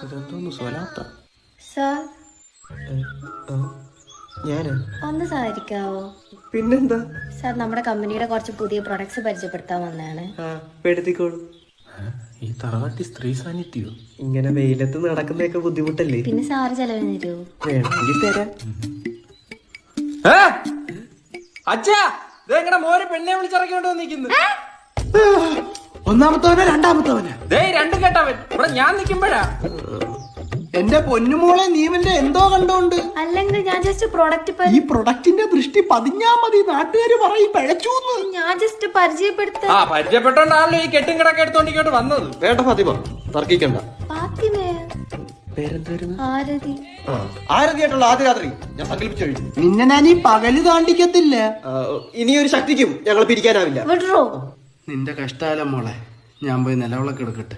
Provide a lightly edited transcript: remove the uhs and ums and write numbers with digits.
ഇതെന്തോന്ന് സ്വലാത്ത? സാർ ഞാന് ഒന്ന് സഹകരിക്കാവോ? പിന്നെന്താ? സാർ നമ്മുടെ കമ്പനിയുടെ കുറച്ച് പുതിയ പ്രൊഡക്ട്സ് പരിചയപ്പെടുത്താൻ വന്നതാണ്. എടുത്തിക്കോളൂ. ഈ തറവാട്ടി സ്ത്രീ സാന്നിധ്യോ? ഇങ്ങനെ വെയിലത്ത് നടക്കുന്നതൊക്കെ ബുദ്ധിമുട്ടല്ലേ? പിന്നെ സാറ് ചെലവിന് തരുമോ? വേണമെങ്കിൽ തരാം. അച്ഛാ ഇതെങ്ങനെ മോര് പെണ്ണെ വിളിച്ചിറക്കിക്കൊണ്ട് വന്നിരിക്കുന്നു? ഒന്നാമത്തവനാ രണ്ടാമത്തവനാ? ദേ രണ്ടും കേട്ടവൻ ഇവിടെ ഞാൻ നിൽക്കുമ്പോഴാ. എന്റെ പൊന്നുമോളെ നീവന്റെ എന്തോ കണ്ടോണ്ട്. അല്ലെങ്കിൽ ഞാൻ ജസ്റ്റ് പ്രൊഡക്റ്റ് ഈ പ്രൊഡക്റ്റിന്റെ ദൃഷ്ടി പതിഞ്ഞാ മതി, നാട്ടുകാര് പറയും പിഴച്ചൂന്ന്. ഞാൻ ജസ്റ്റ് പരിചയപ്പെടുത്ത ആ പരിചയപ്പെട്ടോണ്ടാണല്ലോ ഈ കെട്ടും കിടക്കെ എടുത്തോണ്ട് ഇങ്ങോട്ട് വന്നത്. വേണ്ട ഫാത്തിമ, തർക്കിക്കണ്ട. പേരെന്തായിരുന്നു? ആരതി. ആരതിയായിട്ടുള്ള ആദ്യ രാത്രി ഞാൻ സങ്കല്പിച്ചു കഴിഞ്ഞു. നിന്നെ ഞാൻ ഈ പകല് താണ്ടിക്കത്തില്ല. ഇനിയൊരു ശക്തിക്കും ഞങ്ങൾ പിരിക്കാനാവില്ല. വിടറോ? നിന്റെ കഷ്ടാലം മോളെ, ഞാൻ പോയി നിലവിളക്ക് എടുക്കട്ടെ.